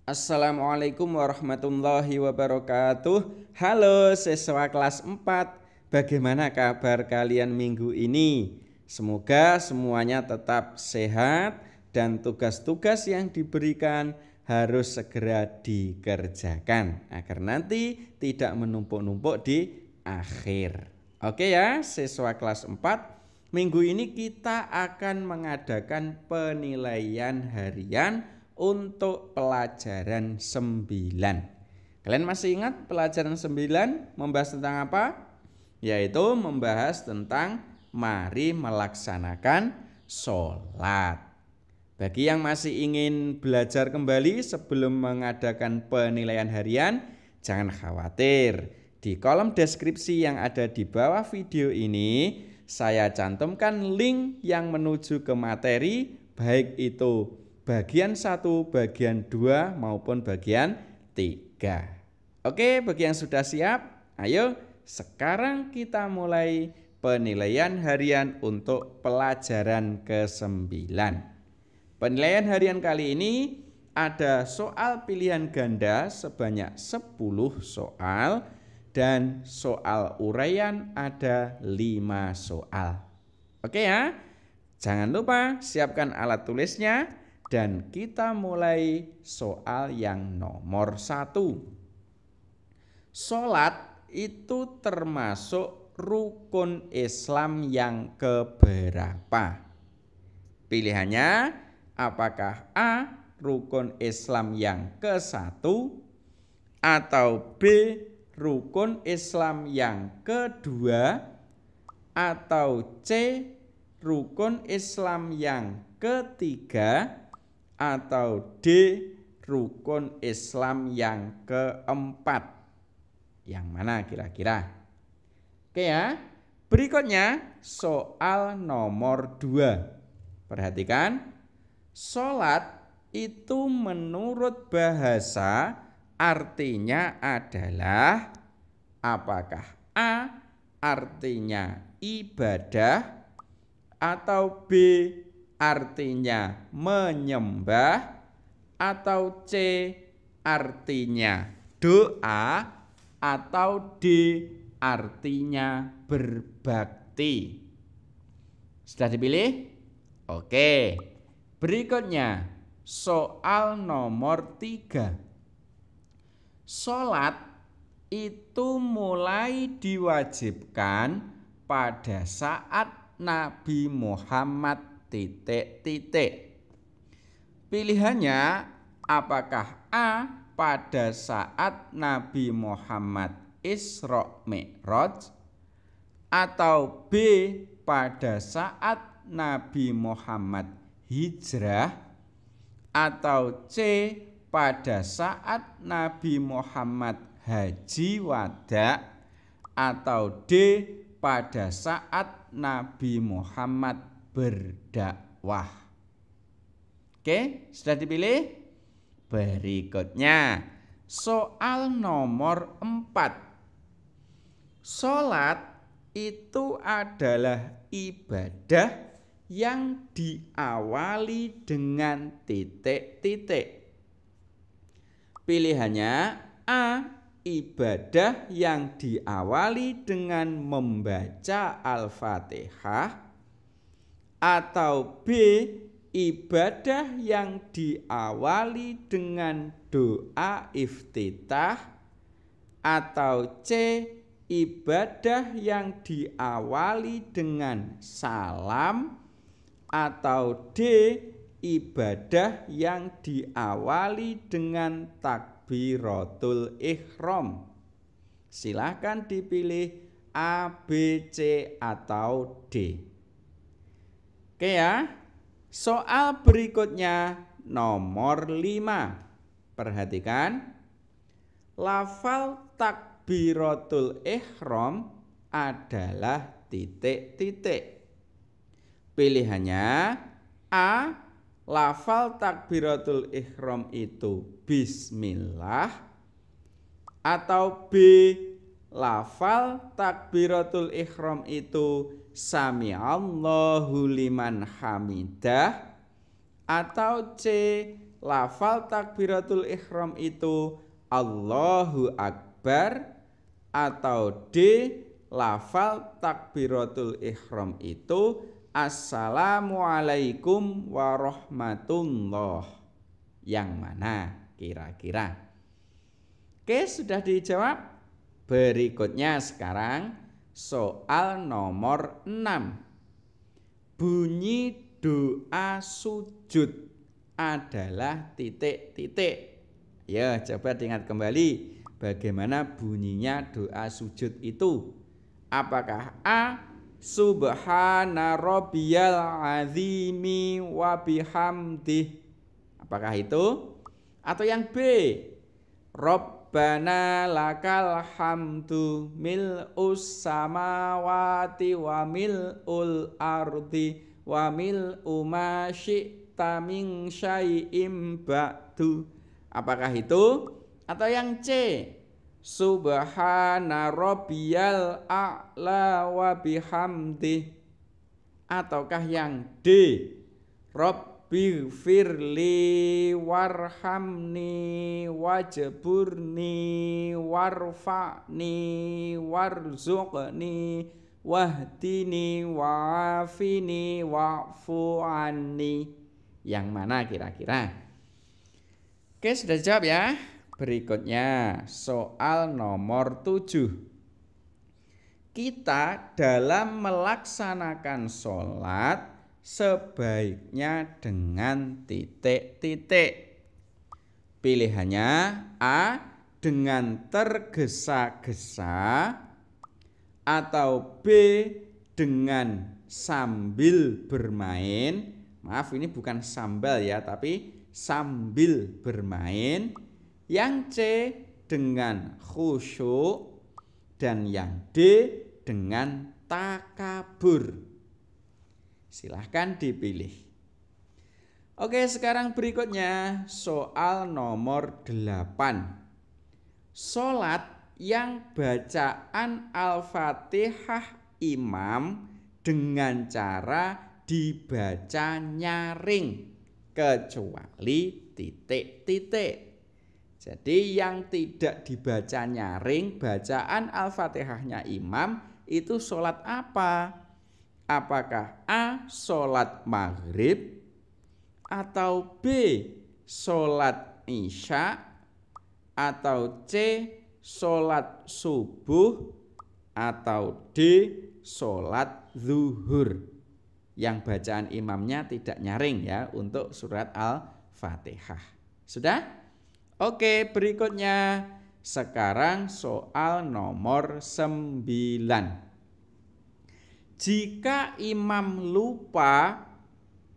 Assalamualaikum warahmatullahi wabarakatuh. Halo siswa kelas 4. Bagaimana kabar kalian minggu ini? Semoga semuanya tetap sehat dan tugas-tugas yang diberikan harus segera dikerjakan agar nanti tidak menumpuk-numpuk di akhir. Oke ya, siswa kelas 4. Minggu ini kita akan mengadakan penilaian harian untuk pelajaran 9. Kalian masih ingat pelajaran 9 membahas tentang apa? Yaitu membahas tentang mari melaksanakan sholat. Bagi yang masih ingin belajar kembali sebelum mengadakan penilaian harian, jangan khawatir. Di kolom deskripsi yang ada di bawah video ini, saya cantumkan link yang menuju ke materi, baik itu bagian 1, bagian 2 maupun bagian 3. Oke, bagi yang sudah siap, ayo sekarang kita mulai penilaian harian untuk pelajaran ke-9. Penilaian harian kali ini ada soal pilihan ganda sebanyak 10 soal dan soal uraian ada 5 soal. Oke ya, jangan lupa siapkan alat tulisnya. Dan kita mulai soal yang nomor 1. Sholat itu termasuk rukun Islam yang keberapa? Pilihannya apakah A. Rukun Islam yang ke-1 atau B. Rukun Islam yang ke-2 atau C. Rukun Islam yang ke-3 atau D. Rukun Islam yang ke-4. Yang mana kira-kira? Oke ya. Berikutnya soal nomor 2. Perhatikan. Sholat itu menurut bahasa artinya adalah apakah A. Artinya ibadah atau B. Artinya menyembah atau C artinya doa atau D artinya berbakti. Sudah dipilih? Oke. Berikutnya soal nomor 3. Sholat itu mulai diwajibkan pada saat Nabi Muhammad ... Pilihannya apakah A. pada saat Nabi Muhammad Isra Mi'raj atau B. pada saat Nabi Muhammad hijrah atau C. pada saat Nabi Muhammad haji wada atau D. pada saat Nabi Muhammad berdakwah. Oke, sudah dipilih? Berikutnya soal nomor 4. Sholat itu adalah ibadah yang diawali dengan titik-titik. Pilihannya A. Ibadah yang diawali dengan membaca Al-Fatihah atau B. Ibadah yang diawali dengan doa iftitah atau C. Ibadah yang diawali dengan salam atau D. Ibadah yang diawali dengan takbiratul ihram. Silahkan dipilih A, B, C atau D. Oke ya, soal berikutnya nomor 5. Perhatikan, lafal takbiratul ihram adalah titik-titik. Pilihannya A. Lafal takbiratul ihram itu bismillah atau B. Lafal takbiratul ihram itu sami'allahu liman hamidah atau C. lafal takbiratul ihram itu Allahu Akbar, atau D, lafal takbiratul ihram itu Assalamualaikum warahmatullah. Yang mana kira-kira? Oke, sudah dijawab. Berikutnya sekarang soal nomor 6. Bunyi doa sujud adalah titik-titik. Ya, coba diingat kembali bagaimana bunyinya doa sujud itu. Apakah A, Subhana rabbiyal azimi wa bihamdih? Apakah itu? Atau yang B, Rabbana lakal hamdu mil'us samawati wa mil'ul ardi wa mil'u ma syi'ta min syai'im ba'du. Apakah itu? Atau yang C, Subhana rabbiyal a'la wa bihamdih? Ataukah yang D, Rabbighfirli warhamni wajburni warfa'ni warzuqni wahdini wa'afini wa'fu anni? Yang mana kira-kira? Oke, sudah dijawab ya. Berikutnya soal nomor 7. Kita dalam melaksanakan sholat sebaiknya dengan titik-titik. Pilihannya A, dengan tergesa-gesa, atau B, dengan sambil bermain. Maaf, ini bukan sambal ya, tapi sambil bermain. Yang C, dengan khusyuk. Dan yang D, dengan takabur. Silahkan dipilih. Oke, sekarang berikutnya soal nomor 8. Sholat yang bacaan Al-Fatihah imam dengan cara dibaca nyaring, kecuali titik-titik. Jadi yang tidak dibaca nyaring, bacaan Al-Fatihahnya imam, itu sholat apa? Apakah A, sholat maghrib, atau B, sholat isya, atau C, sholat subuh, atau D, sholat zuhur? Yang bacaan imamnya tidak nyaring ya untuk surat Al-Fatihah. Sudah? Oke, berikutnya sekarang soal nomor 9. Jika imam lupa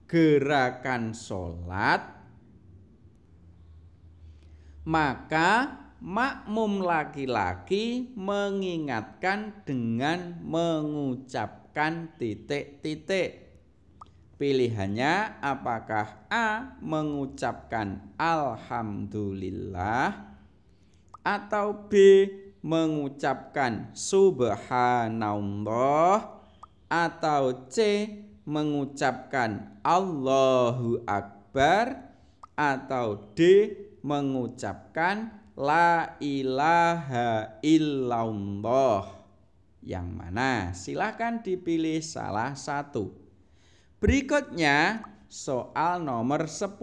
gerakan sholat, maka makmum laki-laki mengingatkan dengan mengucapkan titik-titik. Pilihannya apakah A, mengucapkan Alhamdulillah, atau B, mengucapkan Subhanallah, atau C, mengucapkan Allahu Akbar, atau D, mengucapkan La ilaha illallah? Yang mana? Silahkan dipilih salah satu. Berikutnya soal nomor 10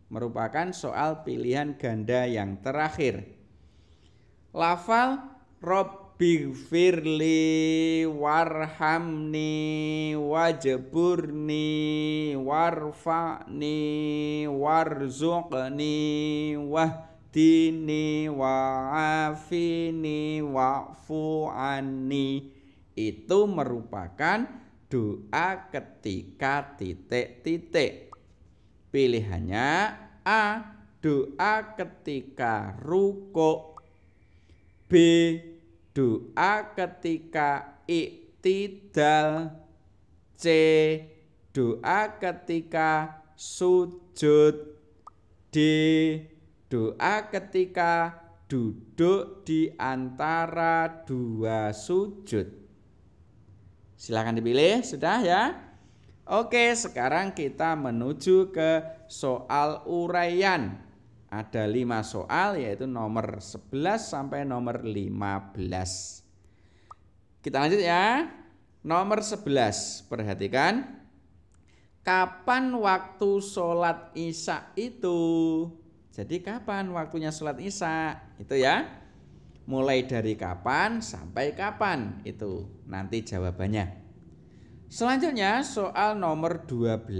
merupakan soal pilihan ganda yang terakhir. Lafal Rabbighfirli warhamni wajburni warfa'ni warzuqni wahdini wa'afini wa'fu anni itu merupakan doa ketika titik-titik. Pilihannya A, doa ketika rukuk, B, doa ketika iktidal, C, doa ketika sujud, D, doa ketika duduk di antara dua sujud. Silahkan dipilih, sudah ya. Oke, sekarang kita menuju ke soal uraian. Ada 5 soal, yaitu nomor 11 sampai nomor 15. Kita lanjut ya. Nomor 11, perhatikan. Kapan waktu sholat isya itu? Jadi kapan waktunya sholat isya? Itu ya. Mulai dari kapan sampai kapan? Itu nanti jawabannya. Selanjutnya soal nomor 12.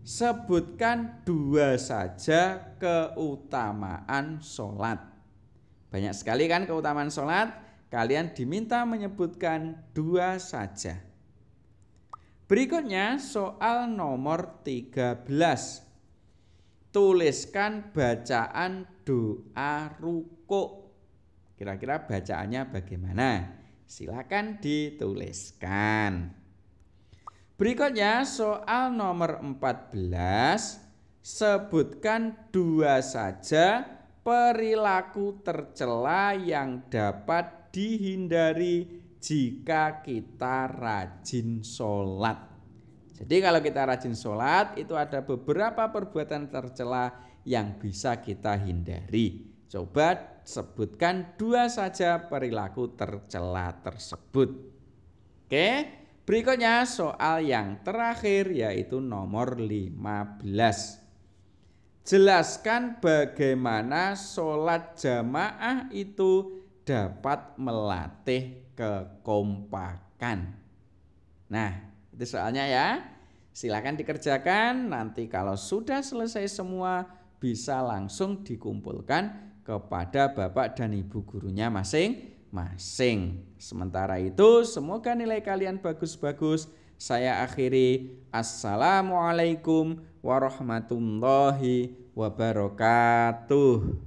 Sebutkan 2 saja keutamaan sholat. Banyak sekali kan keutamaan sholat. Kalian diminta menyebutkan 2 saja. Berikutnya soal nomor 13. Tuliskan bacaan doa rukuk. Kira-kira bacaannya bagaimana? Silakan dituliskan. Berikutnya soal nomor 14. Sebutkan 2 saja perilaku tercela yang dapat dihindari jika kita rajin sholat. Jadi kalau kita rajin sholat itu ada beberapa perbuatan tercela yang bisa kita hindari. Coba sebutkan 2 saja perilaku tercela tersebut. Oke. Berikutnya soal yang terakhir yaitu nomor 15. Jelaskan bagaimana sholat jamaah itu dapat melatih kekompakan. Nah, itu soalnya ya. Silakan dikerjakan. Nanti kalau sudah selesai semua bisa langsung dikumpulkan kepada Bapak dan Ibu gurunya masing-masing. Sementara itu semoga nilai kalian bagus-bagus. Saya akhiri. Assalamualaikum warahmatullahi wabarakatuh.